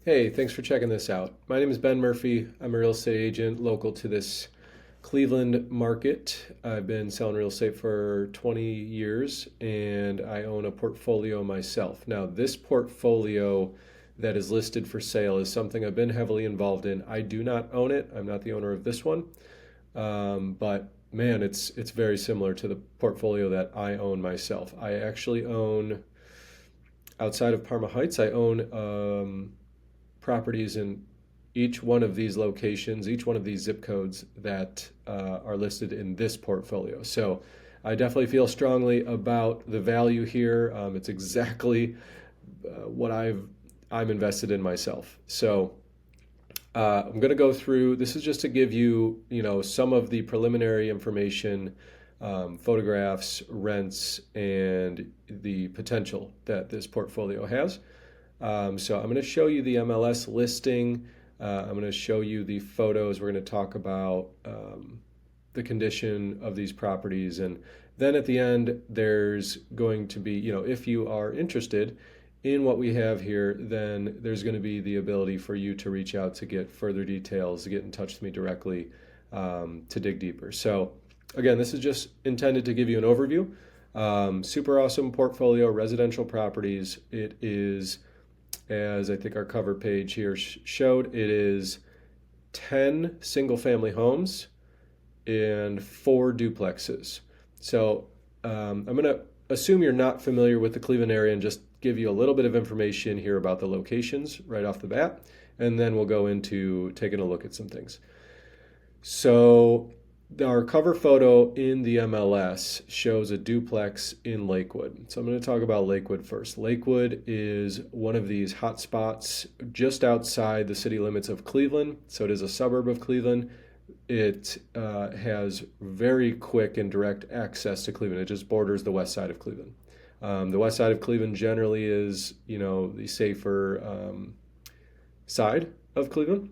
Hey, thanks for checking this out. My name is Ben Murphy. I'm a real estate agent local to this Cleveland market. I've been selling real estate for 20 years and I own a portfolio myself. Now, this portfolio that is listed for sale is something I've been heavily involved in. I do not own it. I'm not the owner of this one. But man, it's very similar to the portfolio that I own myself. I actually own outside of Parma Heights, I own properties in each one of these locations, each one of these zip codes that are listed in this portfolio. So I definitely feel strongly about the value here. It's exactly what I'm invested in myself. So I'm going to go through. This is just to give you, some of the preliminary information, photographs, rents, and the potential that this portfolio has. So I'm going to show you the MLS listing. I'm going to show you the photos. We're going to talk about the condition of these properties. And then at the end, there's going to be, if you are interested in what we have here, then there's going to be the ability for you to reach out to get further details, to get in touch with me directly, to dig deeper. So again, this is just intended to give you an overview. Super awesome portfolio, residential properties. It is, as I think our cover page here showed, it is 10 single family homes and 4 duplexes. So I'm going to assume you're not familiar with the Cleveland area and just give you a little bit of information here about the locations right off the bat, and then we'll go into taking a look at some things. So our cover photo in the MLS shows a duplex in Lakewood. So I'm going to talk about Lakewood first. Lakewood is one of these hot spots just outside the city limits of Cleveland. So it is a suburb of Cleveland. It has very quick and direct access to Cleveland. It just borders the west side of Cleveland. The west side of Cleveland generally is, the safer side of Cleveland.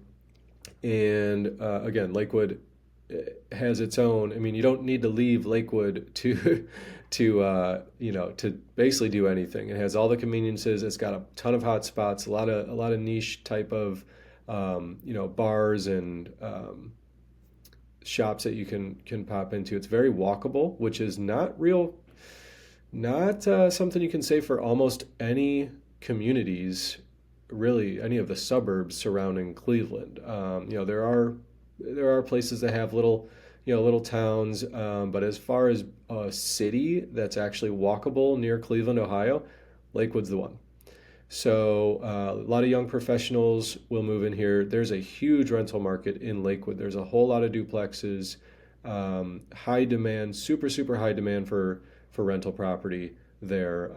And again, Lakewood has its own. I mean, you don't need to leave Lakewood to basically do anything. It has all the conveniences. It's got a ton of hot spots, a lot of niche type of bars and shops that you can pop into. It's very walkable, which is not something you can say for almost any communities, really any of the suburbs surrounding Cleveland. There are places that have little towns, but as far as a city that's actually walkable near Cleveland, Ohio, Lakewood's the one. So a lot of young professionals will move in here. There's a huge rental market in Lakewood. There's a whole lot of duplexes, high demand, super, super high demand for rental property there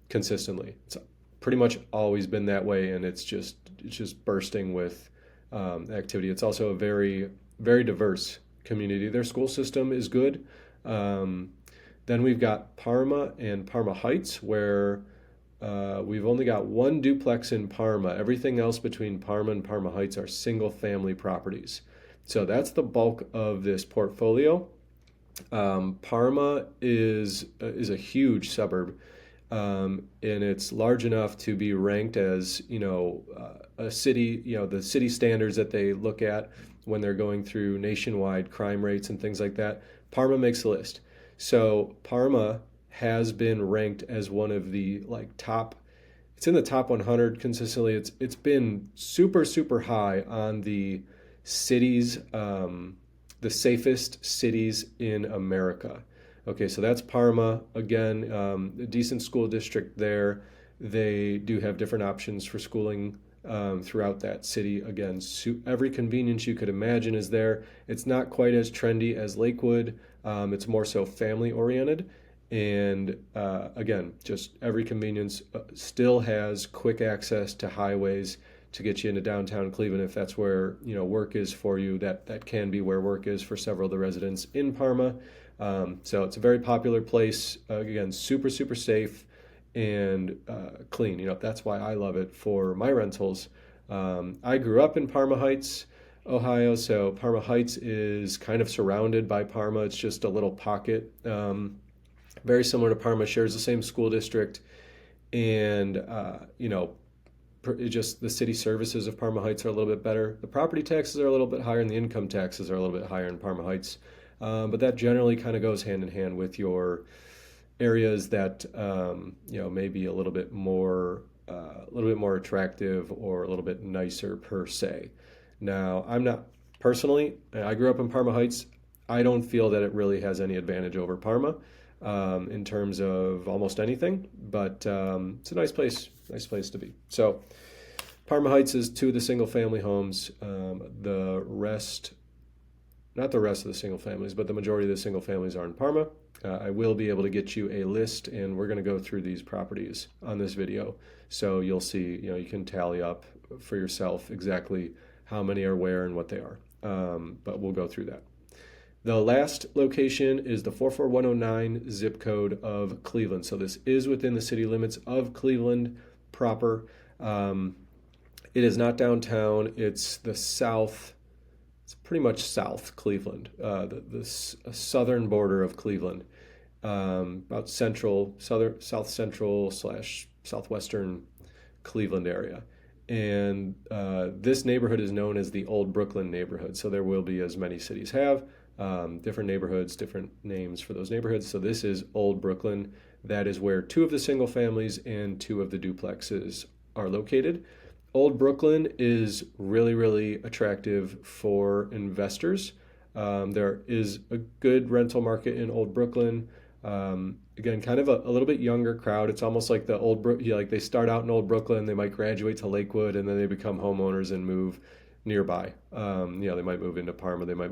consistently. It's pretty much always been that way, and it's just bursting with activity. It's also a very, very diverse community. Their school system is good. Then we've got Parma and Parma Heights, where we've only got one duplex in Parma. Everything else between Parma and Parma Heights are single family properties. So that's the bulk of this portfolio. Parma is a huge suburb, and it's large enough to be ranked as a city. The city standards that they look at when they're going through nationwide crime rates and things like that. Parma makes the list. So Parma has been ranked as one of the top. It's in the top 100 consistently. It's been super, super high on the cities. The safest cities in America. Okay, so that's Parma. Again, a decent school district there. They do have different options for schooling throughout that city. Again, every convenience you could imagine is there. It's not quite as trendy as Lakewood. It's more so family oriented. And again, just every convenience still has quick access to highways to get you into downtown Cleveland if that's where work is for you. That can be where work is for several of the residents in Parma. So it's a very popular place. Again, super, super safe and clean. That's why I love it for my rentals. I grew up in Parma Heights, Ohio, so Parma Heights is kind of surrounded by Parma. It's just a little pocket. Very similar to Parma, shares the same school district, and it just the city services of Parma Heights are a little bit better. The property taxes are a little bit higher, and the income taxes are a little bit higher in Parma Heights. But that generally kind of goes hand in hand with your areas that may be a little bit more attractive or a little bit nicer per se. Now, I'm not personally. I grew up in Parma Heights. I don't feel that it really has any advantage over Parma in terms of almost anything, but it's a nice place to be. So, Parma Heights is two of the single family homes. The rest, not the rest of the single families, but the majority of the single families are in Parma. I will be able to get you a list, and we're going to go through these properties on this video. So you'll see, you can tally up for yourself exactly how many are where and what they are. But we'll go through that. The last location is the 44109 zip code of Cleveland. So this is within the city limits of Cleveland proper. It is not downtown. It's the south. It's pretty much South Cleveland, the southern border of Cleveland, about south central / southwestern Cleveland area. And this neighborhood is known as the Old Brooklyn neighborhood. So there will be, as many cities have, different neighborhoods, different names for those neighborhoods. So this is Old Brooklyn. That is where two of the single families and two of the duplexes are located. Old Brooklyn is really, really attractive for investors. There is a good rental market in Old Brooklyn. Again, kind of a little bit younger crowd. It's almost like like they start out in Old Brooklyn, they might graduate to Lakewood, and then they become homeowners and move nearby. They might move into Parma, they might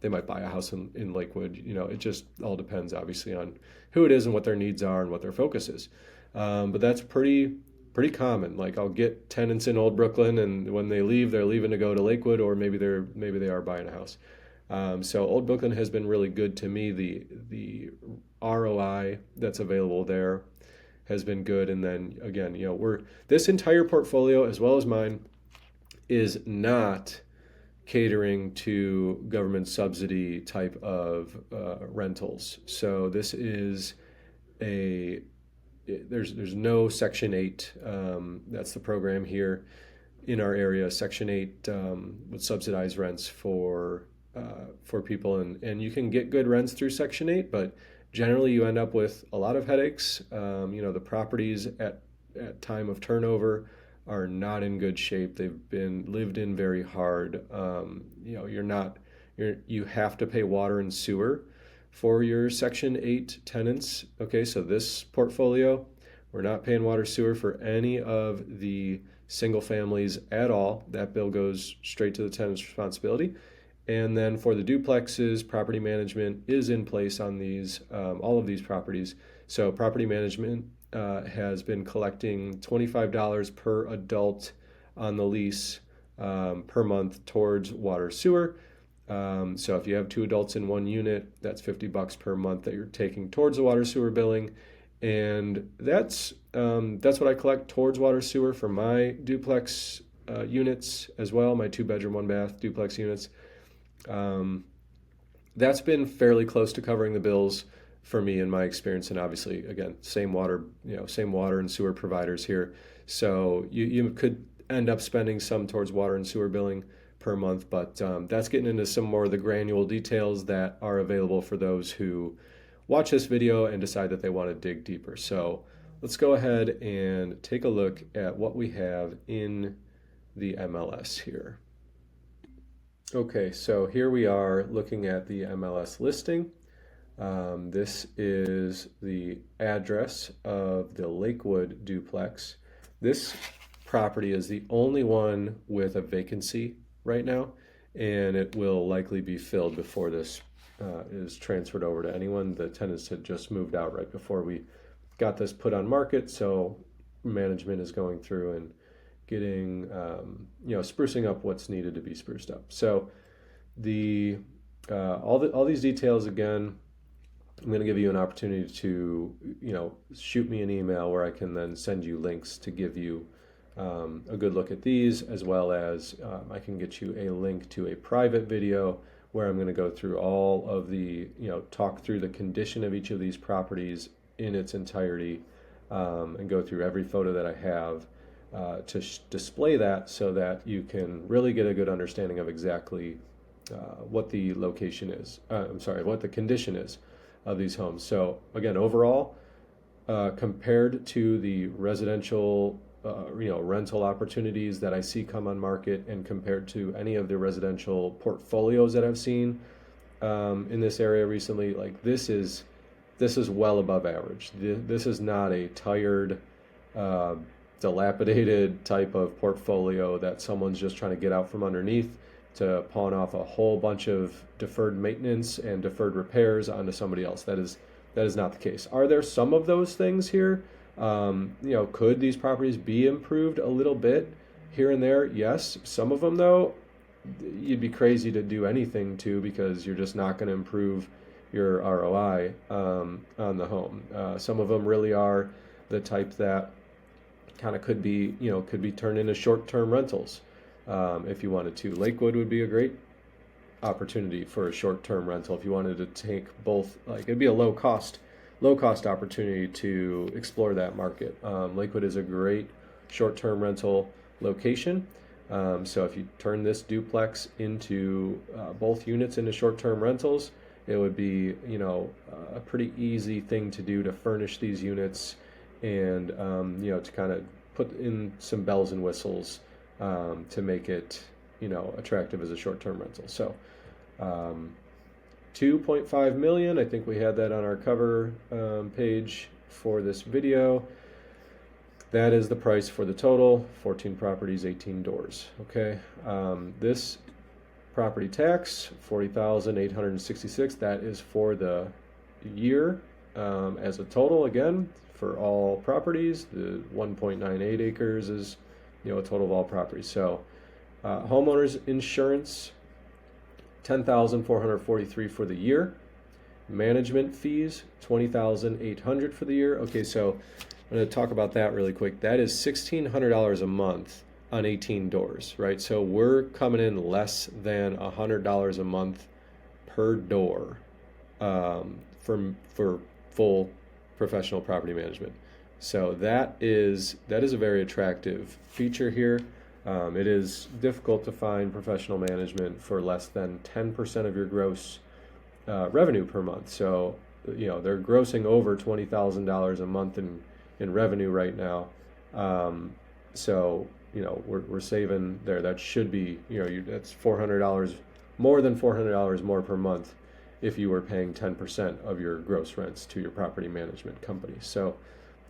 they might buy a house in Lakewood. It just all depends, obviously, on who it is and what their needs are and what their focus is. But that's pretty common. Like, I'll get tenants in Old Brooklyn, and when they leave, they're leaving to go to Lakewood, or maybe they are buying a house. So Old Brooklyn has been really good to me. The ROI that's available there has been good. And then again, this entire portfolio, as well as mine, is not catering to government subsidy type of rentals. So this is there's no Section 8. That's the program here in our area. Section 8 would subsidize rents for people, and you can get good rents through Section 8, but generally you end up with a lot of headaches. The properties at time of turnover are not in good shape. They've been lived in very hard. You have to pay water and sewer for your Section 8 tenants. Okay, so this portfolio, we're not paying water sewer for any of the single families at all. That bill goes straight to the tenant's responsibility. And then for the duplexes, property management is in place on all of these properties. So property management has been collecting $25 per adult on the lease per month towards water sewer. So if you have two adults in one unit, that's $50 per month that you're taking towards the water sewer billing. And that's what I collect towards water sewer for my duplex units as well, my 2-bedroom, 1-bath duplex units. That's been fairly close to covering the bills for me in my experience. And obviously, again, same water and sewer providers here. So you could end up spending some towards water and sewer billing per month, but that's getting into some more of the granular details that are available for those who watch this video and decide that they want to dig deeper. So let's go ahead and take a look at what we have in the MLS here. Okay, so here we are looking at the MLS listing. This is the address of the Lakewood duplex. This property is the only one with a vacancy right now, and it will likely be filled before this is transferred over to anyone. The tenants had just moved out right before we got this put on market, so management is going through and getting sprucing up what's needed to be spruced up. So all these details, again, I'm going to give you an opportunity to shoot me an email where I can then send you links to give you a good look at these, as well as I can get you a link to a private video where I'm going to go through all of the talk through the condition of each of these properties in its entirety, and go through every photo that I have to display that so that you can really get a good understanding of exactly what the location is. I'm sorry, what the condition is of these homes. So again, overall, compared to the residential, rental opportunities that I see come on market, and compared to any of the residential portfolios that I've seen in this area recently, like this is well above average. This is not a tired, uh, dilapidated type of portfolio that someone's just trying to get out from underneath to pawn off a whole bunch of deferred maintenance and deferred repairs onto somebody else. That is not the case. Are there some of those things here? Could these properties be improved a little bit here and there? Yes. Some of them, though, you'd be crazy to do anything to, because you're just not going to improve your ROI on the home. Some of them really are the type that kind of could be turned into short-term rentals if you wanted to. Lakewood would be a great opportunity for a short-term rental if you wanted to take both. Like, it'd be a low cost opportunity to explore that market. Lakewood is a great short-term rental location. So if you turn this duplex into both units into short-term rentals, it would be a pretty easy thing to do to furnish these units and to kind of put in some bells and whistles to make it attractive as a short-term rental. So 2.5 million, I think we had that on our cover page for this video. That is the price for the total, 14 properties, 18 doors. Okay, this property tax, 40,866. That is for the year as a total. Again, for all properties, the 1.98 acres is a total of all properties. So homeowners insurance, 10,443 for the year. Management fees, 20,800 for the year. Okay, so I'm going to talk about that really quick. That is $1,600 a month on 18 doors, right? So we're coming in less than $100 a month per door for full professional property management. So that is a very attractive feature here. It is difficult to find professional management for less than 10% of your gross revenue per month. So they're grossing over $20,000 a month in revenue right now. So we're saving there. That should be that's $400, more than $400 more per month if you were paying 10% of your gross rents to your property management company. So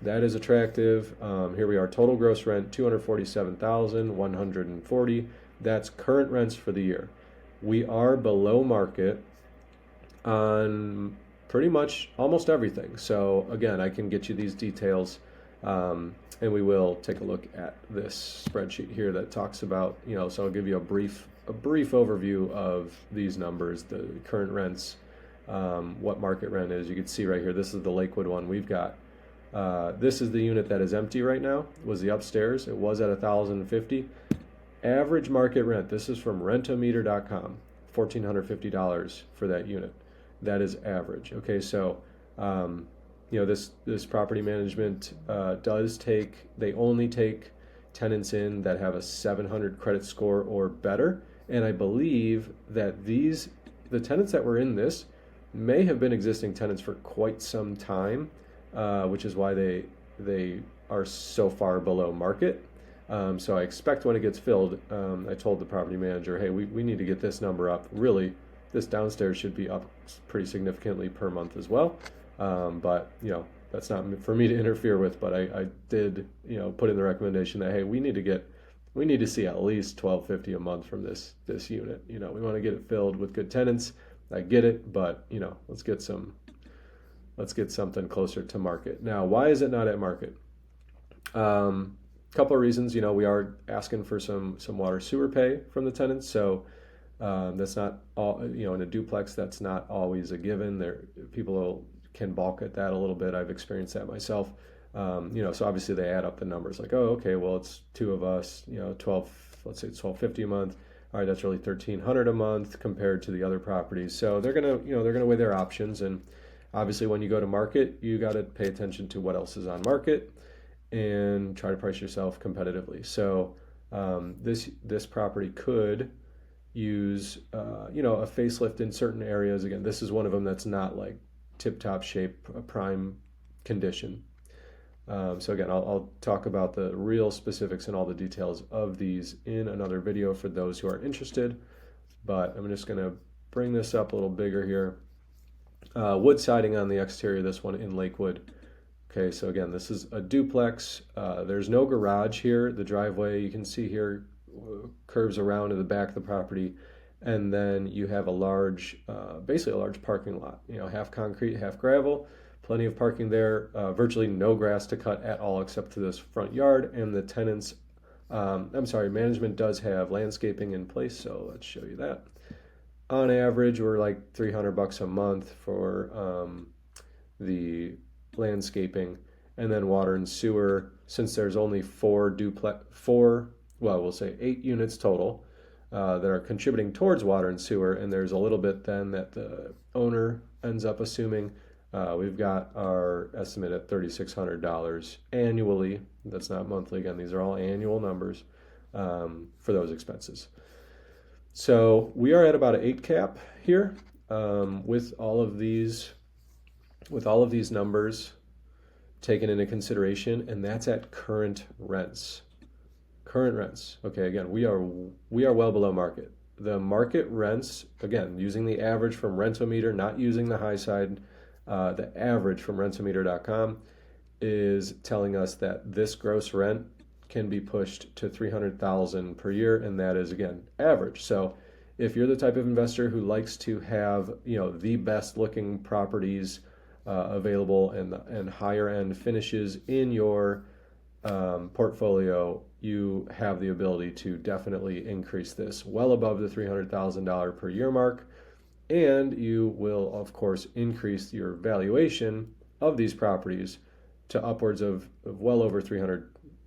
that is attractive. Here we are, total gross rent $247,140. That's current rents for the year. We are below market on pretty much almost everything. So again, I can get you these details, and we will take a look at this spreadsheet here that talks about, so I'll give you a brief overview of these numbers, the current rents, what market rent is. You can see right here, this is the Lakewood one we've got. This is the unit that is empty right now, was the upstairs. It was at $1,050. Average market rent, this is from rentometer.com, $1,450 for that unit. That is average. Okay, so this property management they only take tenants in that have a 700 credit score or better. And I believe that the tenants that were in this may have been existing tenants for quite some time, which is why they are so far below market. So I expect when it gets filled, I told the property manager, hey, we need to get this number up. Really, this downstairs should be up pretty significantly per month as well. But that's not for me to interfere with. But I did put in the recommendation that, hey, we need to see at least $1,250 a month from this unit. We want to get it filled with good tenants. I get it, but let's get something closer to market. Now, why is it not at market? Couple of reasons. We are asking for some water sewer pay from the tenants, so that's not all. In a duplex, that's not always a given. People can balk at that a little bit. I've experienced that myself. So obviously they add up the numbers. Like, oh, okay, well, it's two of us. Let's say it's $1,250 a month. All right, that's really $1,300 a month compared to the other properties. So they're gonna weigh their options, and Obviously, when you go to market, you got to pay attention to what else is on market and try to price yourself competitively. So this property could use a facelift in certain areas. Again, this is one of them that's not like tip top shape, prime condition. So again, I'll talk about the real specifics and all the details of these in another video for those who are interested. But I'm just going to bring this up a little bigger here. Wood siding on the exterior, this one in Lakewood. Okay, so again, this is a duplex. There's no garage here. The driveway, you can see here, curves around to the back of the property. And then you have a large, basically a large parking lot, half concrete, half gravel. Plenty of parking there, virtually no grass to cut at all except to this front yard. And the tenants, management does have landscaping in place, so let's show you that. On average, we're like $300 a month for the landscaping, and then water and sewer. Since there's only 8 units total that are contributing towards water and sewer, and there's a little bit then that the owner ends up assuming. We've got our estimate at $3,600 annually. That's not monthly. Again, these are all annual numbers for those expenses. So we are at about an 8 cap here with all of these numbers taken into consideration, and that's at current rents. Current rents. Okay, again, we are well below market. The market rents, again, using the average from Rentometer, not using the high side, the average from rentometer.com is telling us that this gross rent can be pushed to $300,000 per year, and that is again average. So if you're the type of investor who likes to have the best looking properties available and higher end finishes in your portfolio, you have the ability to definitely increase this well above the $300,000 per year mark, and you will of course increase your valuation of these properties to upwards of well over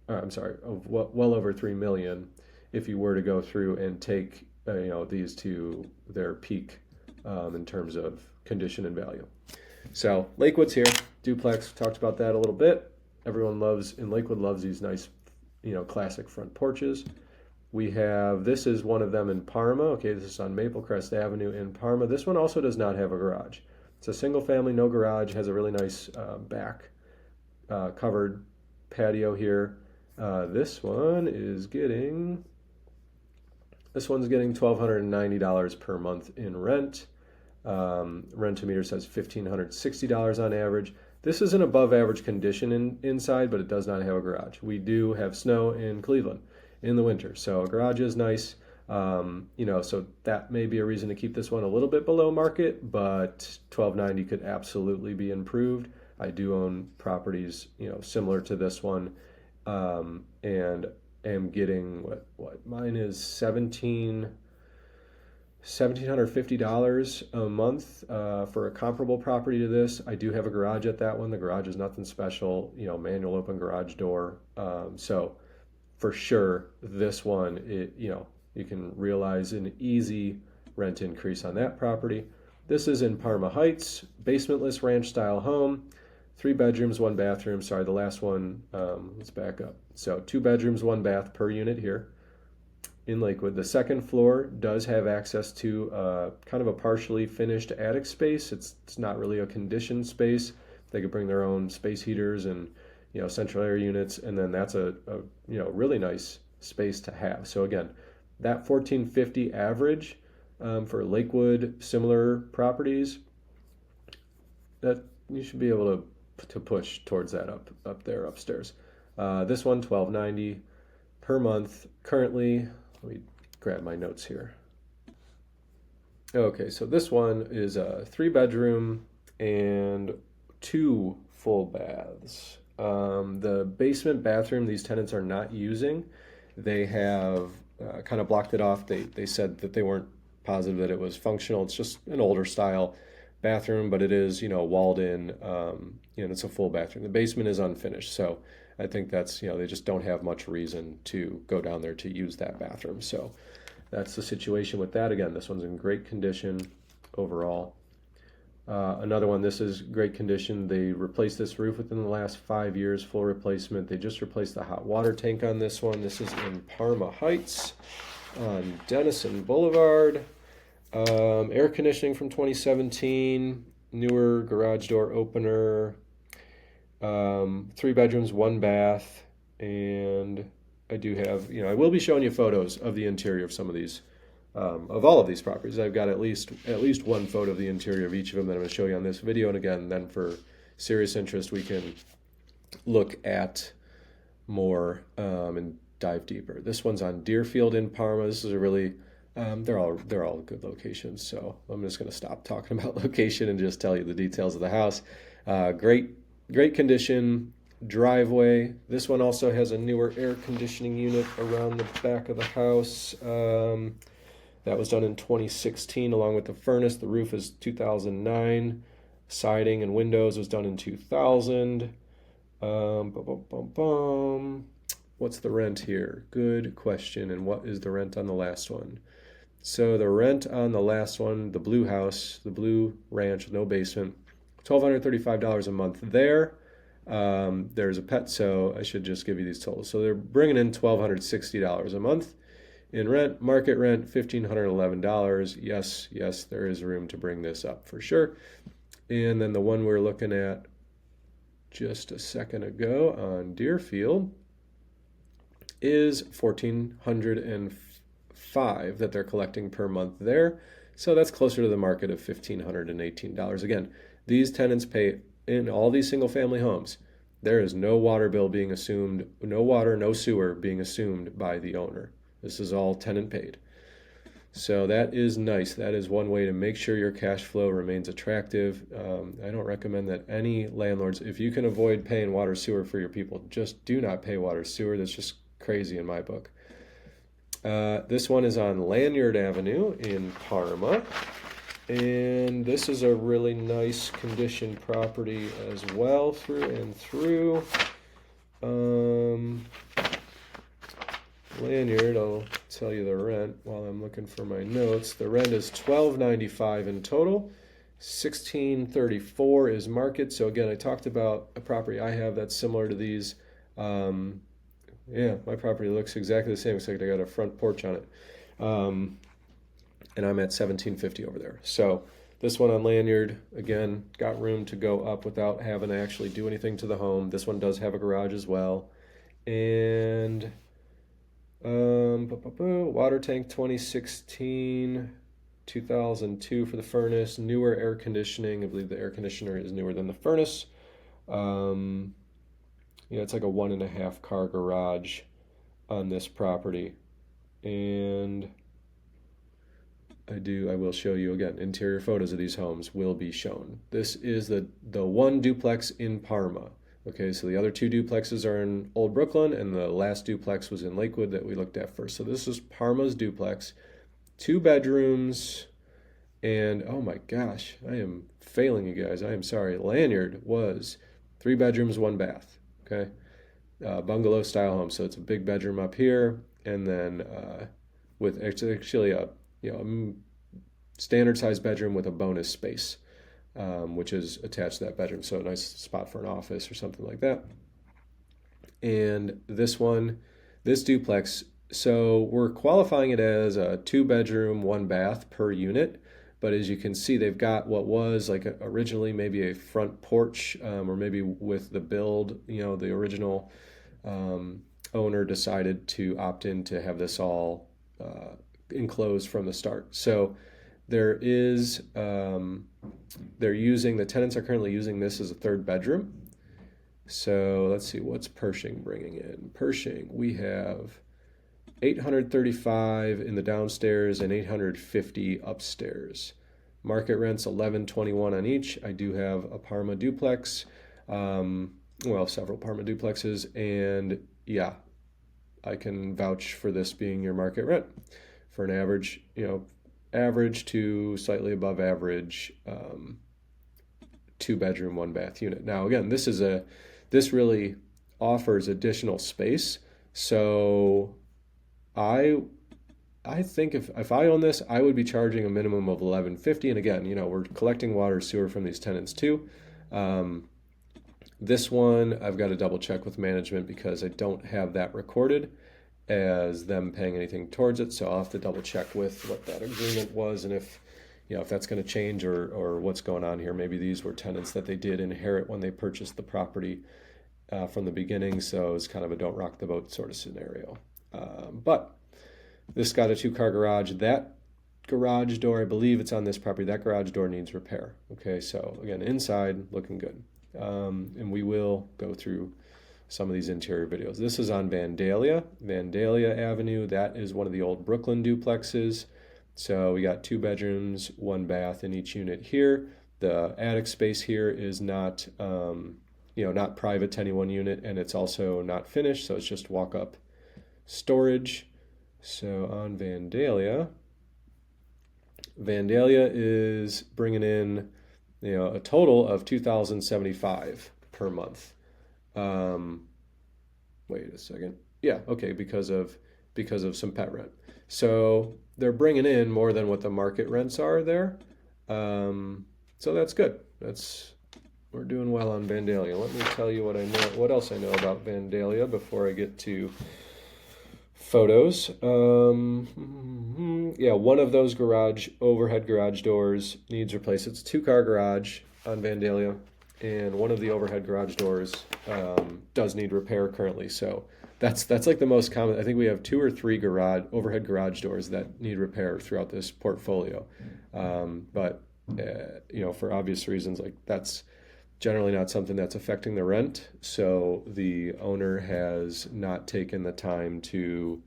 well over 3 million if you were to go through and take these to their peak in terms of condition and value. So Lakewood's here, duplex, talked about that a little bit. Everyone in Lakewood loves these nice, classic front porches. This is one of them in Parma. Okay, this is on Maple Crest Avenue in Parma. This one also does not have a garage. It's a single family, no garage, has a really nice back covered patio here. This one's getting $1,290 per month in rent. Rentometer says $1,560 on average. This is an above average condition inside, but it does not have a garage. We do have snow in Cleveland in the winter, so a garage is nice. So that may be a reason to keep this one a little bit below market, but $1,290 could absolutely be improved. I do own properties, similar to this one, and am getting what mine is $1,750 a month for a comparable property to this. I do have a garage at that one. The garage is nothing special, manual open garage door. So for sure, this one, you can realize an easy rent increase on that property. This is in Parma Heights, basementless ranch style home, 3 bedrooms, 1 bathroom. Sorry, the last one, let's back up. So 2 bedrooms, 1 bath per unit here in Lakewood. The second floor does have access to kind of a partially finished attic space. It's not really a conditioned space. They could bring their own space heaters and central air units, and then that's a really nice space to have. So again, that $1,450 average for Lakewood similar properties, that you should be able to push towards that up there upstairs. This one $1,290 per month currently. Let me grab my notes here. Okay, so this one is a 3 bedroom and 2 full baths. The basement bathroom these tenants are not using. They have kind of blocked it off. They said that they weren't positive that it was functional. It's just an older style bathroom, but it is walled in. It's a full bathroom. The basement is unfinished, so I think that's they just don't have much reason to go down there to use that bathroom. So that's the situation with that. Again, this one's in great condition overall. Another one, this is great condition. They replaced this roof within the last 5 years, full replacement. They just replaced the hot water tank on this one. This is in Parma Heights on Denison Boulevard. Air conditioning from 2017, newer garage door opener, 3 bedrooms, 1 bath, and I do have, I will be showing you photos of the interior of some of these, of all of these properties. I've got at least one photo of the interior of each of them that I'm going to show you on this video. And again, then for serious interest, we can look at more and dive deeper. This one's on Deerfield in Parma. This is a really, they're all good locations. So I'm just going to stop talking about location and just tell you the details of the house. Great condition. Driveway. This one also has a newer air conditioning unit around the back of the house. That was done in 2016 along with the furnace. The roof is 2009. Siding and windows was done in 2000. What's the rent here? Good question. And what is the rent on the last one? So the rent on the last one, the blue house, the blue ranch with no basement, $1,235 a month there. There's a pet, so I should just give you these totals. So they're bringing in $1,260 a month in rent. Market rent $1,511. Yes, there is room to bring this up for sure. And then the one we're looking at just a second ago on Deerfield is $1,405 that they're collecting per month there. So that's closer to the market of $1,518. Again, these tenants pay in all these single family homes. There is no water bill being assumed, no water, no sewer being assumed by the owner. This is all tenant paid. So that is nice. That is one way to make sure your cash flow remains attractive. I don't recommend that any landlords, if you can avoid paying water sewer for your people, just do not pay water sewer. That's just crazy in my book. This one is on Lanyard Avenue in Parma. And this is a really nice condition property as well, through and through. Lanyard, I'll tell you the rent while I'm looking for my notes. The rent is $1,295 in total. $1,634 is market. So again, I talked about a property I have that's similar to these. Yeah, my property looks exactly the same, except I got a front porch on it. And I'm at $1,750 over there. So this one on Lanyard, again, got room to go up without having to actually do anything to the home. This one does have a garage as well. And water tank 2016, 2002 for the furnace, newer air conditioning. I believe the air conditioner is newer than the furnace. It's like a 1.5 car garage on this property. And I will show you again, interior photos of these homes will be shown. This is the one duplex in Parma. Okay, so the other 2 duplexes are in Old Brooklyn, and the last duplex was in Lakewood that we looked at first. So this is Parma's duplex, 2 bedrooms, and oh my gosh, I am failing you guys. I am sorry. Lanyard was 3 bedrooms, 1 bath. Okay, bungalow style home. So it's a big bedroom up here, and then with actually a standard size bedroom with a bonus space, which is attached to that bedroom. So a nice spot for an office or something like that. And this duplex, so we're qualifying it as a 2 bedroom, 1 bath per unit. But as you can see, they've got what was like originally maybe a front porch, or maybe with the build, the original owner decided to opt in to have this all enclosed from the start. So there is, the tenants are currently using this as a 3rd bedroom. So let's see, what's Pershing bringing in? Pershing, we have $835 in the downstairs and $850 upstairs. Market rent's $1,121 on each. I do have a Parma duplex, several Parma duplexes, and yeah, I can vouch for this being your market rent for an average, average to slightly above average 2 bedroom, 1 bath unit. Now again, this really offers additional space. So I I think if I own this, I would be charging a minimum of 1150. And again, we're collecting water sewer from these tenants too. Um, this one I've got to double check with management because I don't have that recorded as them paying anything towards it. So I'll have to double check with what that agreement was and if that's going to change or what's going on here. Maybe these were tenants that they did inherit when they purchased the property from the beginning. So it's kind of a don't rock the boat sort of scenario. But this got a two-car garage. That garage door, I believe it's on this property. That garage door needs repair. Okay, so again, inside looking good. And we will go through some of these interior videos. This is on Vandalia Avenue. That is one of the old Brooklyn duplexes. So we got 2 bedrooms, 1 bath in each unit here. The attic space here is not, not private to any one unit, and it's also not finished, so it's just walk-up storage. So on Vandalia is bringing in, a total of $2,075 per month. Wait a second. Yeah, okay, because of some pet rent. So they're bringing in more than what the market rents are there. So that's good. We're doing well on Vandalia. Let me tell you what else I know about Vandalia before I get to photos. Yeah, one of those overhead garage doors needs replaced. It's a 2-car garage on Vandalia, and one of the overhead garage doors does need repair currently. So that's like the most common. I think we have 2 or 3 overhead garage doors that need repair throughout this portfolio. But for obvious reasons, like that's generally not something that's affecting the rent. So the owner has not taken the time to,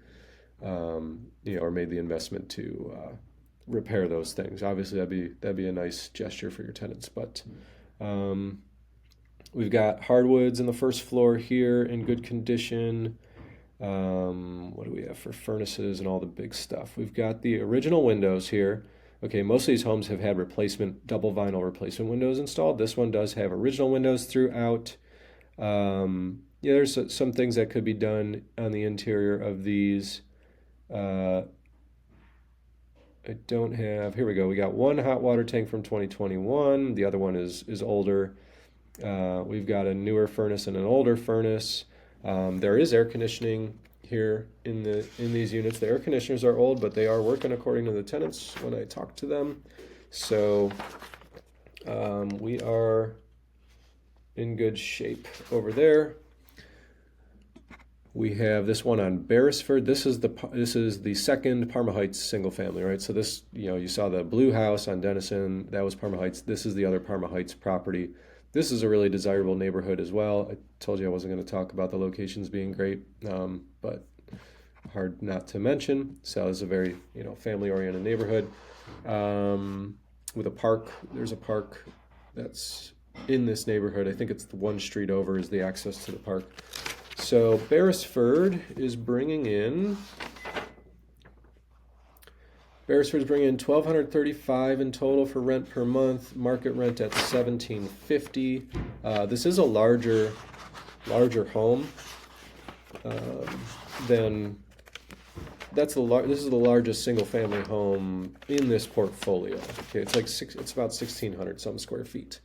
or made the investment to repair those things. Obviously, that'd be a nice gesture for your tenants. But we've got hardwoods in the first floor here in good condition. What do we have for furnaces and all the big stuff? We've got the original windows here. Okay, most of these homes have had double vinyl replacement windows installed. This one does have original windows throughout. There's some things that could be done on the interior of these. I don't have, here we go. We got one hot water tank from 2021. The other one is older. We've got a newer furnace and an older furnace. There is air conditioning here in these units. The air conditioners are old, but they are working according to the tenants when I talk to them. So we are in good shape over there. We have this one on Beresford. This is the second Parma Heights single family, right? So this, you saw the blue house on Denison. That was Parma Heights. This is the other Parma Heights property. This is a really desirable neighborhood as well. I told you I wasn't going to talk about the locations being great, but hard not to mention. So it's a very, family-oriented neighborhood with a park. There's a park that's in this neighborhood. I think it's the one street over is the access to the park. So Beresford's bringing in $1,235 in total for rent per month. Market rent at $1,750. This is a larger home than this is the largest single family home in this portfolio. Okay, it's about 1,600 some square feet,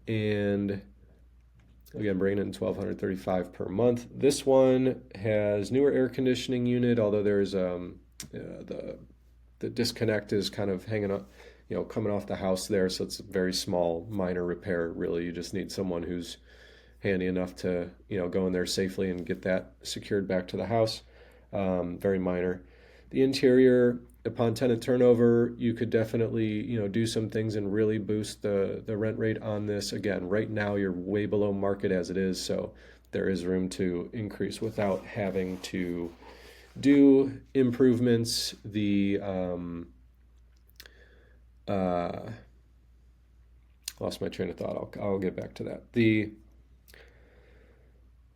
and again, bringing in $1,235 per month. This one has newer air conditioning unit, although there's the disconnect is kind of hanging up, coming off the house there. So it's a very small, minor repair. Really, you just need someone who's handy enough to, go in there safely and get that secured back to the house. Very minor. The interior, upon tenant turnover, you could definitely, do some things and really boost the rent rate on this. Again, right now you're way below market as it is, so there is room to increase without having to do improvements. Lost my train of thought. I'll get back to that.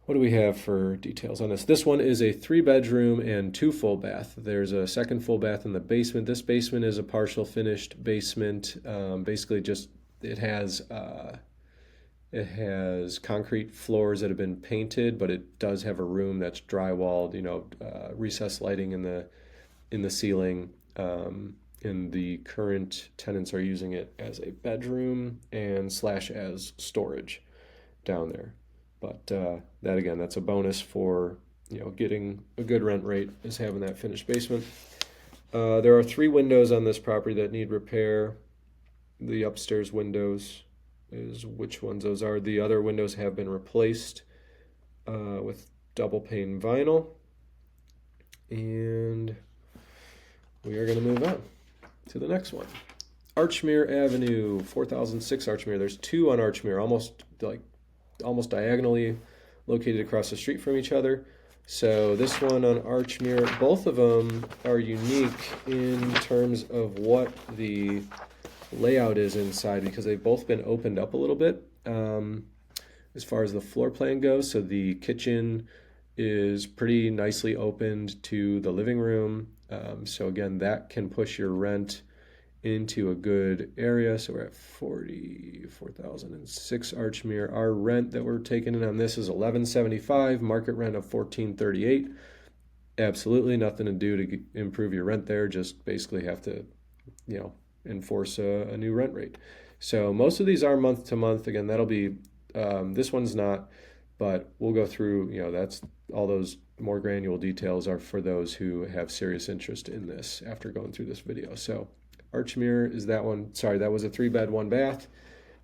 What do we have for details on this? This one is a 3-bedroom and 2 full bath. There's a second full bath in the basement. This basement is a partial finished basement. Basically, just it has concrete floors that have been painted, but it does have a room that's drywalled. Recessed lighting in in the ceiling. And the current tenants are using it as a bedroom and slash as storage down there. But that again, that's a bonus for getting a good rent rate, is having that finished basement. There are 3 windows on this property that need repair. The upstairs windows is which ones those are. The other windows have been replaced with double pane vinyl. And we are going to move on to the next one. Archmere Avenue, 4006 Archmere. There's 2 on Archmere, almost diagonally located across the street from each other. So this one on Archmere, both of them are unique in terms of what the layout is inside, because they've both been opened up a little bit as far as the floor plan goes. So the kitchen is pretty nicely opened to the living room. So again, that can push your rent into a good area. So we're at 4006 Archmere. Our rent that we're taking in on this is $11.75, market rent of $14.38. Absolutely nothing to do to improve your rent there. Just basically have to, enforce a new rent rate. So most of these are month to month. Again, that'll be this one's not, but we'll go through. That's all those more granular details are for those who have serious interest in this after going through this video. So Archmere is that one. Sorry, that was a 3-bed, 1-bath.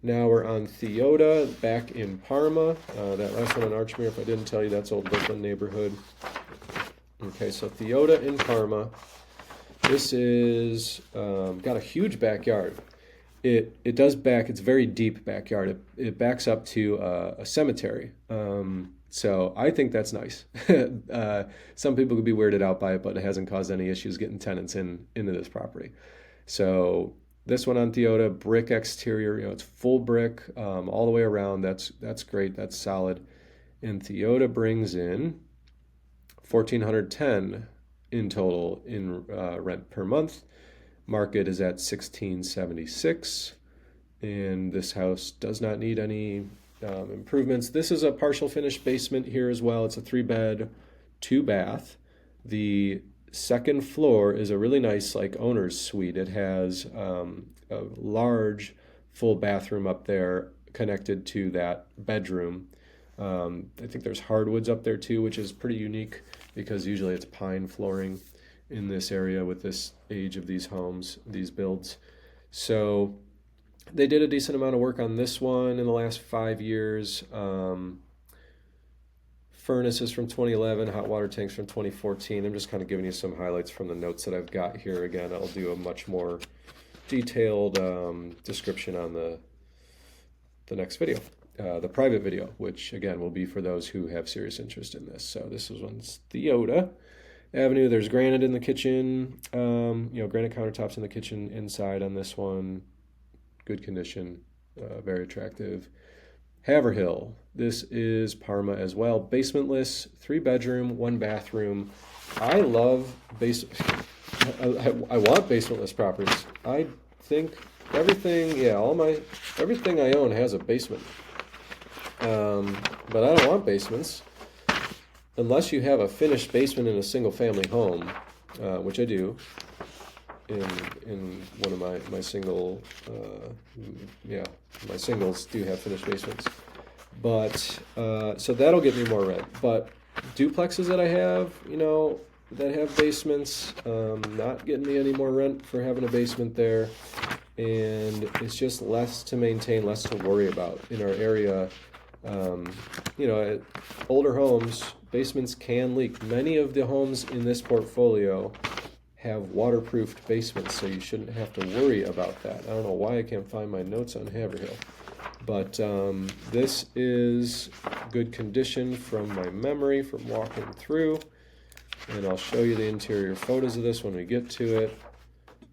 Now we're on Theota, back in Parma. That last one on Archmere, if I didn't tell you, that's Old Brooklyn neighborhood. Okay, so Theota in Parma. This is got a huge backyard. It does back. It's a very deep backyard. It backs up to a cemetery. So I think that's nice. Some people could be weirded out by it, but it hasn't caused any issues getting tenants into this property. So this one on Theota, brick exterior, it's full brick all the way around. That's great. That's solid. And Theota brings in $1,410 in total in rent per month. Market is at $1,676, and this house does not need any improvements. This is a partial finished basement here as well. It's a 3-bed, 2-bath. The second floor is a really nice owner's suite. It has a large full bathroom up there connected to that bedroom. I think there's hardwoods up there too, which is pretty unique because usually it's pine flooring in this area with this age of these homes, these builds. So they did a decent amount of work on this one in the last 5 years. Furnace is from 2011, hot water tanks from 2014. I'm just kind of giving you some highlights from the notes that I've got here. Again, I'll do a much more detailed description on the next video, the private video, which again will be for those who have serious interest in this. So this is one's Theota Avenue. There's granite in the kitchen, granite countertops in the kitchen inside on this one. Good condition, very attractive. Haverhill, this is Parma as well. Basementless, 3-bedroom, 1-bathroom. I love I want basementless properties. I think everything I own has a basement. But I don't want basements unless you have a finished basement in a single-family home, which I do. In one of my single, my singles do have finished basements. But, so that'll get me more rent. But duplexes that I have, that have basements, not getting me any more rent for having a basement there. And it's just less to maintain, less to worry about in our area. Older homes, basements can leak. Many of the homes in this portfolio have waterproofed basements, so you shouldn't have to worry about that. I don't know why I can't find my notes on Haverhill, but this is good condition from my memory from walking through, and I'll show you the interior photos of this when we get to it.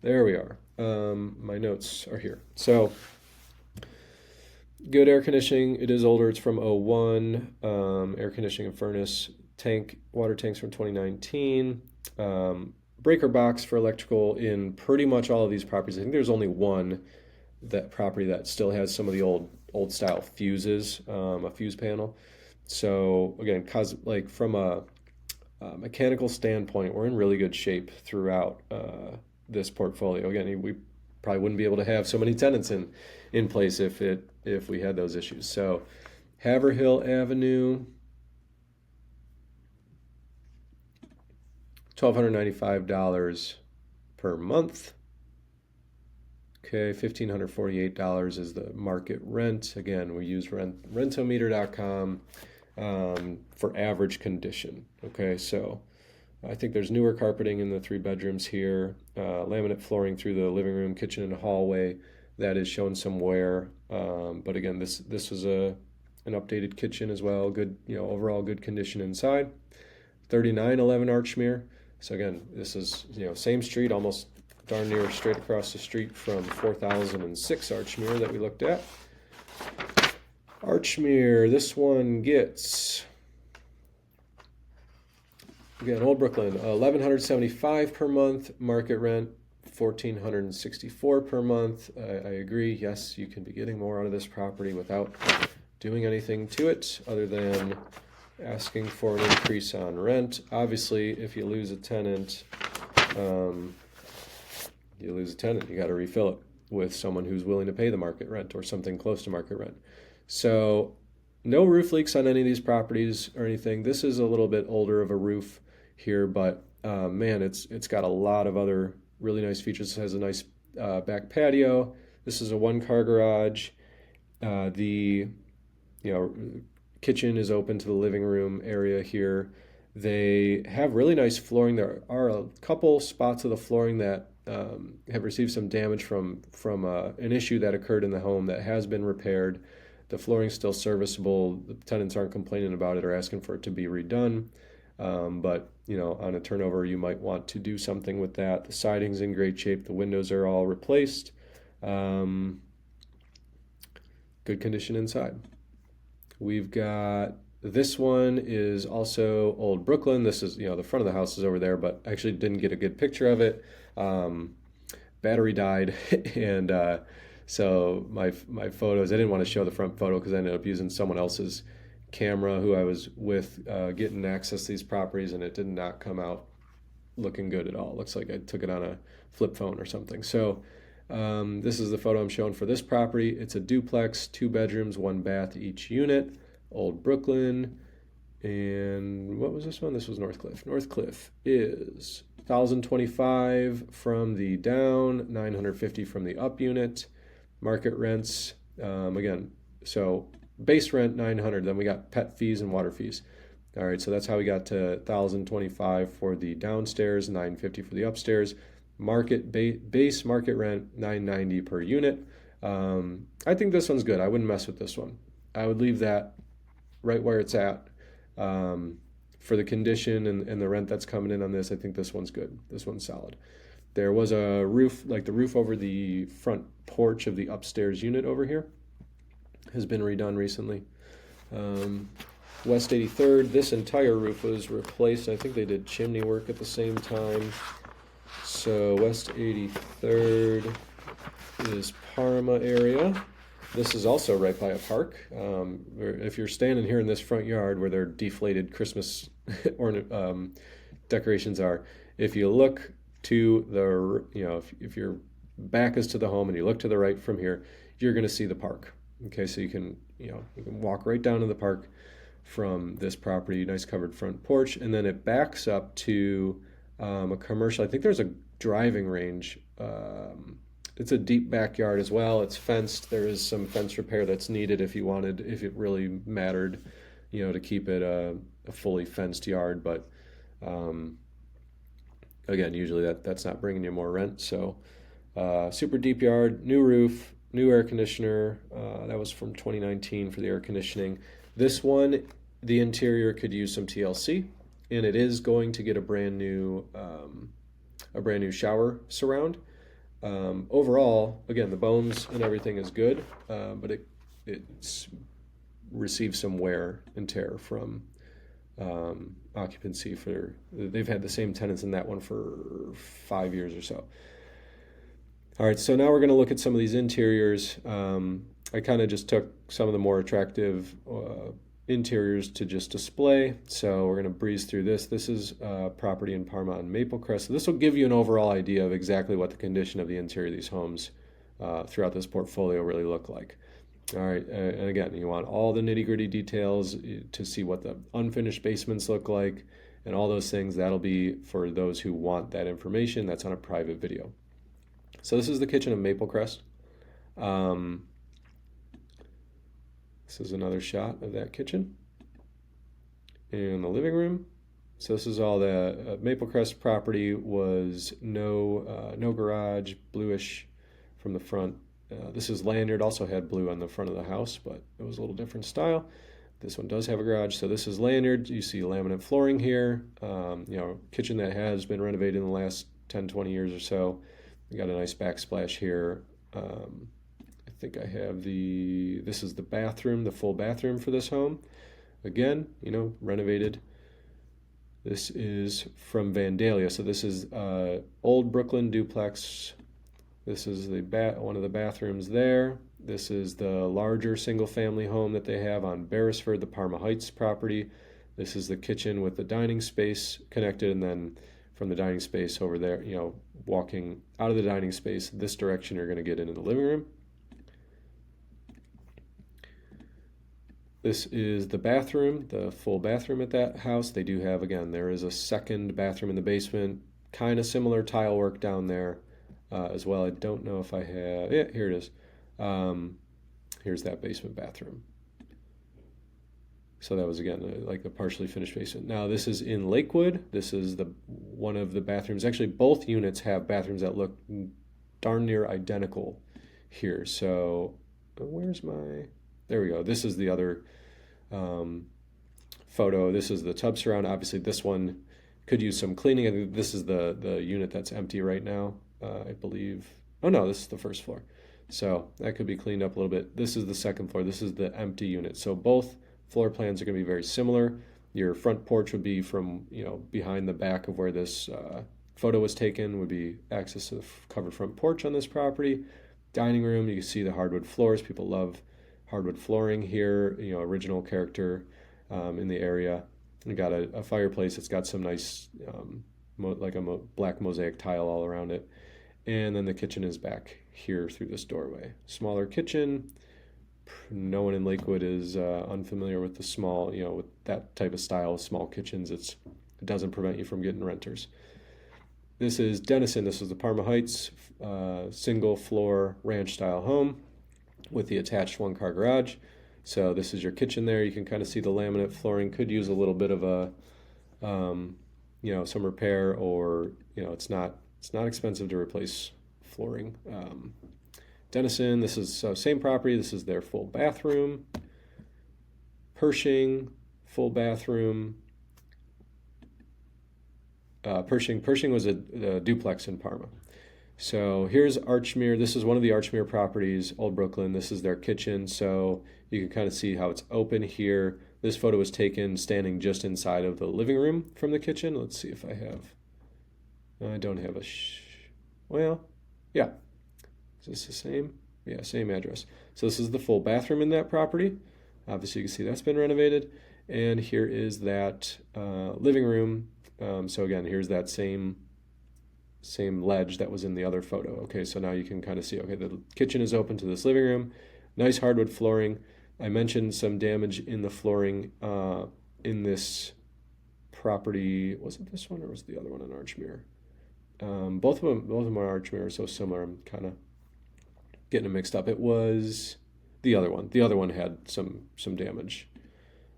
There we are. My notes are here. So good air conditioning. It is older. It's from '01. Air conditioning and furnace. Water tanks from 2019. Breaker box for electrical in pretty much all of these properties. I think there's only one property that still has some of the old style fuses, a fuse panel. So again, from a mechanical standpoint, we're in really good shape throughout this portfolio. Again, we probably wouldn't be able to have so many tenants in place if we had those issues. So Haverhill Avenue, $1,295 per month. Okay, $1,548 is the market rent. Again, we use rentometer.com for average condition. Okay, so I think there's newer carpeting in the 3 bedrooms here, laminate flooring through the living room, kitchen, and hallway. That is showing some wear, but again, this was an updated kitchen as well. Good, overall good condition inside. 3911 Archmere. So again, this is same street, almost darn near straight across the street from 4006 Archmere that we looked at. Archmere, this one gets, again, Old Brooklyn, $1,175 per month, market rent $1,464 per month. I agree. Yes, you can be getting more out of this property without doing anything to it other than asking for an increase on rent. Obviously, if you lose a tenant, you got to refill it with someone who's willing to pay the market rent or something close to market rent. So no roof leaks on any of these properties or anything. This is a little bit older of a roof here, but man, it's got a lot of other really nice features. It has a nice back patio. This is a 1-car garage. The kitchen is open to the living room area here. They have really nice flooring. There are a couple spots of the flooring that have received some damage from an issue that occurred in the home that has been repaired. The flooring's still serviceable. The tenants aren't complaining about it or asking for it to be redone. But on a turnover, you might want to do something with that. The siding's in great shape. The windows are all replaced. Good condition inside. We've got, this one is also Old Brooklyn. This is, the front of the house is over there, but actually didn't get a good picture of it. Battery died, and so my photos, I didn't want to show the front photo because I ended up using someone else's camera who I was with getting access to these properties, and it did not come out looking good at all. It looks like I took it on a flip phone or something. So this is the photo I'm showing for this property. It's a duplex, 2 bedrooms, 1 bath each unit, Old Brooklyn. And what was this one? This was Northcliffe. Northcliffe is $1,025 from the down, $950 from the up unit. Market rents, again, so base rent $900, then we got pet fees and water fees. All right, so that's how we got to $1,025 for the downstairs, $950 for the upstairs. Base market rent $990 per unit. I think this one's good. I wouldn't mess with this one. I would leave that right where it's at. For the condition and the rent that's coming in on this, I think this one's good. This one's solid. There was a roof, like the roof over the front porch of the upstairs unit over here has been redone recently. West 83rd, this entire roof was replaced. I think they did chimney work at the same time. So West 83rd is Parma area. This is also right by a park. If you're standing here in this front yard where their deflated Christmas decorations are, if you look to the, if your back is to the home and you look to the right from here, you're going to see the park. Okay, so you can walk right down to the park from this property, nice covered front porch, and then it backs up to a commercial. I think there's a driving range. It's a deep backyard as well. It's fenced. There is some fence repair that's needed if it really mattered, to keep it a fully fenced yard. But again, usually that's not bringing you more rent. So super deep yard, new roof, new air conditioner. That was from 2019 for the air conditioning. This one, the interior could use some TLC, and it is going to get a brand new shower surround. Overall, again, the bones and everything is good, but it's received some wear and tear from occupancy. They've had the same tenants in that one for 5 years or so. All right, so now we're going to look at some of these interiors. I kind of just took some of the more attractive interiors to just display. So we're going to breeze through this. This is property in Parma on Maple Crest. So this will give you an overall idea of exactly what the condition of the interior of these homes throughout this portfolio really look like. All right, and again, you want all the nitty-gritty details to see what the unfinished basements look like and all those things. That'll be for those who want that information. That's on a private video. So this is the kitchen of Maple Crest. This is another shot of that kitchen and the living room. So this is all the Maple Crest property was no garage, bluish from the front. This is lanyard, also had blue on the front of the house, but it was a little different style. This one does have a garage, so this is lanyard. You see laminate flooring here. Kitchen that has been renovated in the last 10, 20 years or so. We got a nice backsplash here. I think I have this is the bathroom, the full bathroom for this home. Again, renovated. This is from Vandalia, so this is old Brooklyn duplex. This is one of the bathrooms there. This is the larger single-family home that they have on Beresford, the Parma Heights property. This is the kitchen with the dining space connected, and then from the dining space over there, walking out of the dining space, this direction you're going to get into the living room. This is the bathroom, the full bathroom at that house. They do have, again, there is a second bathroom in the basement, kind of similar tile work down there. As well. I don't know if I have, yeah, here it is. Here's that basement bathroom. So that was, again, like the partially finished basement. Now this is in Lakewood. This is one of the bathrooms. Actually, both units have bathrooms that look darn near identical here. So there we go. This is the other photo. This is the tub surround. Obviously, this one could use some cleaning. I think this is the unit that's empty right now. I believe, oh no, this is the first floor. So that could be cleaned up a little bit. This is the second floor. This is the empty unit. So both floor plans are going to be very similar. Your front porch would be from, behind the back of where this photo was taken, would be access to the covered front porch on this property. Dining room, you can see the hardwood floors. People love hardwood flooring here, original character in the area. We got a fireplace. It's got some nice, like a black mosaic tile all around it. And then the kitchen is back here through this doorway. Smaller kitchen. No one in Lakewood is unfamiliar with the small, with that type of style of small kitchens. It doesn't prevent you from getting renters. This is Denison. This is the Parma Heights single floor ranch style home with the attached one-car garage. So this is your kitchen there. You can kind of see the laminate flooring could use a little bit of a, some repair, or it's not expensive to replace flooring. Denison, this is same property. This is their full bathroom. Pershing, full bathroom. Pershing was a duplex in Parma. So here's Archmere. This is one of the Archmere properties, Old Brooklyn. This is their kitchen. So you can kind of see how it's open here. This photo was taken standing just inside of the living room from the kitchen. Let's see if I have. I don't have well, yeah. Is this the same? Yeah, same address. So this is the full bathroom in that property. Obviously, you can see that's been renovated. And here is that living room. So again, here's that same ledge that was in the other photo. Okay, so now you can kind of see, okay, the kitchen is open to this living room. Nice hardwood flooring. I mentioned some damage in the flooring in this property. Was it this one or was it the other one in Archmere? Both of them are Archmere, so similar. I'm kind of getting them mixed up. It was the other one. The other one had some damage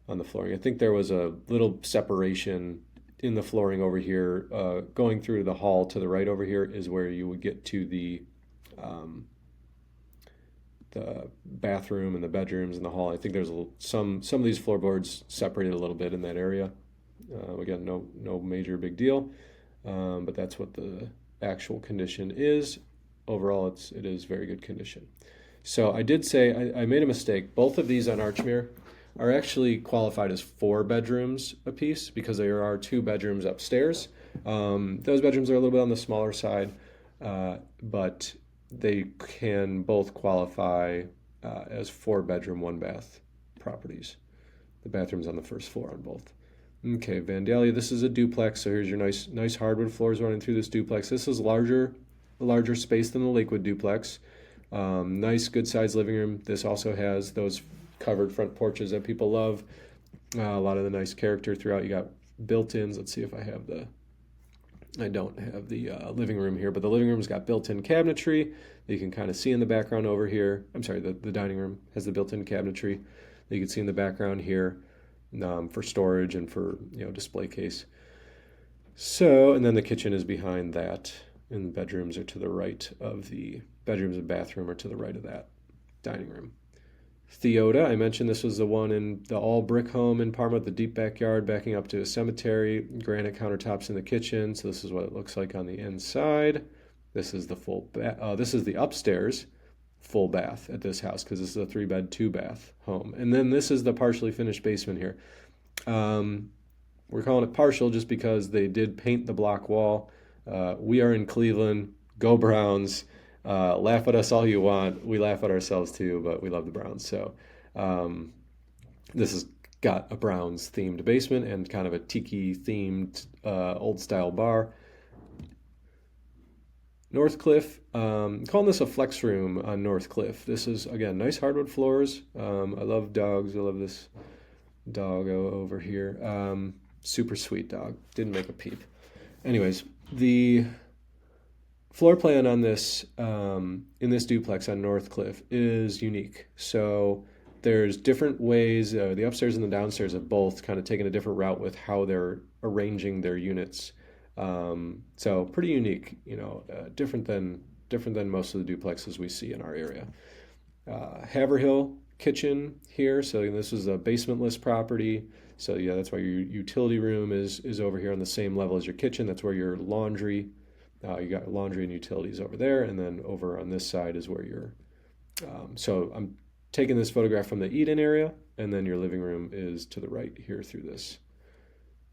on the flooring. I think there was a little separation in the flooring over here. Going through the hall to the right over here is where you would get to the bathroom and the bedrooms and the hall. I think there's some of these floorboards separated a little bit in that area. Again, no major big deal. But that's what the actual condition is. Overall, it is very good condition. So I did say I made a mistake. Both of these on Archmere are actually qualified as 4 bedrooms apiece because there are 2 bedrooms upstairs. Those bedrooms are a little bit on the smaller side, but they can both qualify as 4 bedroom, 1 bath properties. The bathroom's on the first floor on both. Okay, Vandalia, this is a duplex, so here's your nice hardwood floors running through this duplex. This is a larger space than the Lakewood duplex. Nice, good sized living room. This also has those covered front porches that people love. A lot of the nice character throughout. You got built-ins. Let's see if I have the. I don't have the living room here, but the living room's got built-in cabinetry that you can kind of see in the background over here. I'm sorry, the dining room has the built-in cabinetry that you can see in the background here for storage and for display case. So, and then the kitchen is behind that, and the bedrooms are to the right of the bedrooms and bathroom are to the right of that dining room. Theota, I mentioned this was the one in the all brick home in Parma, the deep backyard backing up to a cemetery, granite countertops in the kitchen. So this is what it looks like on the inside. This is the this is the upstairs full bath at this house because this is a 3-bed, 2-bath home. And then this is the partially finished basement here. We're calling it partial just because they did paint the block wall. We are in Cleveland. Go Browns. Laugh at us all you want. We laugh at ourselves too, but we love the Browns. So this has got a Browns themed basement and kind of a tiki themed old style bar. Northcliffe, calling this a flex room on Northcliffe. This is, again, nice hardwood floors. I love dogs. I love this dog over here. Super sweet dog. Didn't make a peep. Anyways, the floor plan on this, in this duplex on Northcliffe is unique. So there's different ways, the upstairs and the downstairs have both kind of taken a different route with how they're arranging their units. So pretty unique, different than most of the duplexes we see in our area. Haverhill kitchen here. So this is a basementless property. So yeah, that's why your utility room is over here on the same level as your kitchen. That's where your laundry, you got laundry and utilities over there. And then over on this side is where your, so I'm taking this photograph from the eat-in area, and then your living room is to the right here through this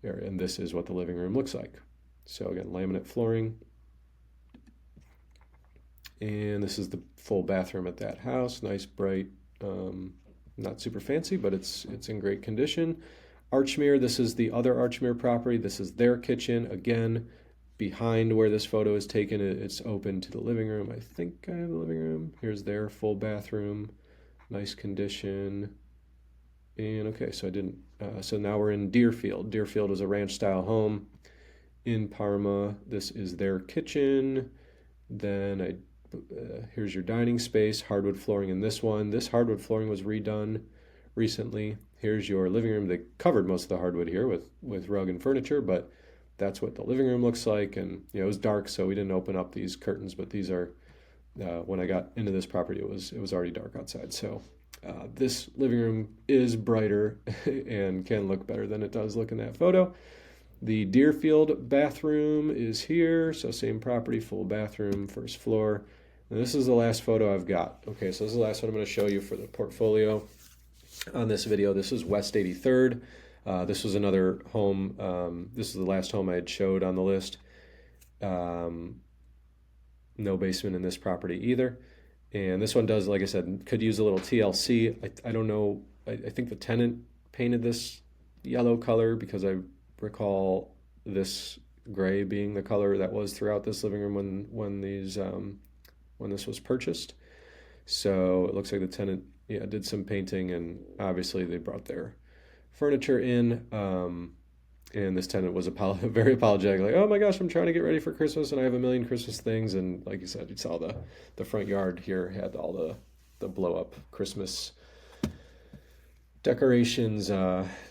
area. And this is what the living room looks like. So again, laminate flooring. And this is the full bathroom at that house. Nice, bright, not super fancy, but it's in great condition. Archmere, this is the other Archmere property. This is their kitchen. Again, behind where this photo is taken, it's open to the living room. I think I have the living room. Here's their full bathroom. Nice condition. And okay, so I didn't, so now we're in Deerfield. Deerfield is a ranch style home in Parma. This is their kitchen. Then here's your dining space, hardwood flooring in this one. This hardwood flooring was redone recently. Here's your living room. They covered most of the hardwood here with rug and furniture, but that's what the living room looks like. And it was dark, so we didn't open up these curtains, but these are, when I got into this property, it was already dark outside. So this living room is brighter and can look better than it does look in that photo. The Deerfield bathroom is here. So same property, full bathroom, first floor. And this is the last photo I've got. Okay, so this is the last one I'm going to show you for the portfolio on this video. This is West 83rd. This was another home. This is the last home I had showed on the list. No basement in this property either. And this one does, like I said, could use a little TLC. I don't know. I think the tenant painted this yellow color because I recall this gray being the color that was throughout this living room when this was purchased. So it looks like the tenant did some painting, and obviously they brought their furniture in. And this tenant was very apologetic, like, oh my gosh, I'm trying to get ready for Christmas and I have a million Christmas things. And like you said, you saw the front yard here had all the blow up Christmas decorations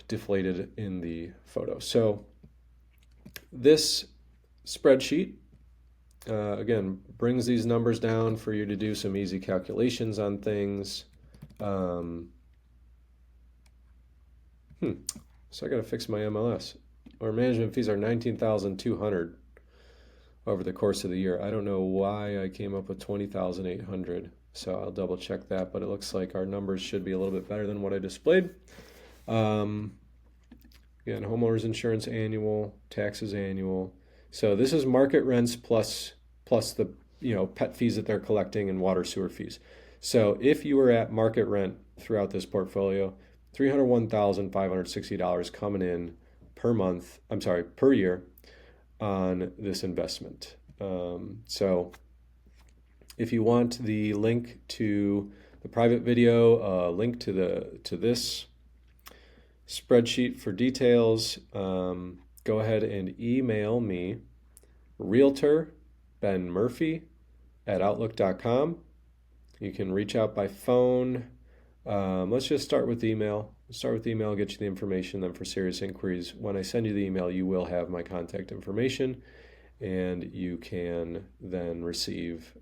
deflated in the photo. So this spreadsheet, again, brings these numbers down for you to do some easy calculations on things. So I got to fix my MLS. Our management fees are $19,200 over the course of the year. I don't know why I came up with $20,800. So I'll double check that, but it looks like our numbers should be a little bit better than what I displayed. Again, homeowners insurance annual, taxes annual. So this is market rents plus the pet fees that they're collecting and water sewer fees. So if you were at market rent throughout this portfolio, $301,560 coming in per month. I'm sorry, per year on this investment. So if you want the link to the private video, link to this spreadsheet for details, go ahead and email me, realtor Ben Murphy at outlook.com. You can reach out by phone. Let's just start with the email. Start with the email, get you the information. Then for serious inquiries, when I send you the email, you will have my contact information, and you can then receive,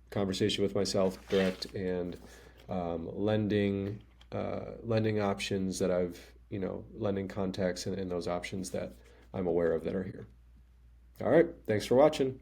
conversation with myself, direct and lending options that I've, lending contacts and those options that I'm aware of that are here. All right. Thanks for watching.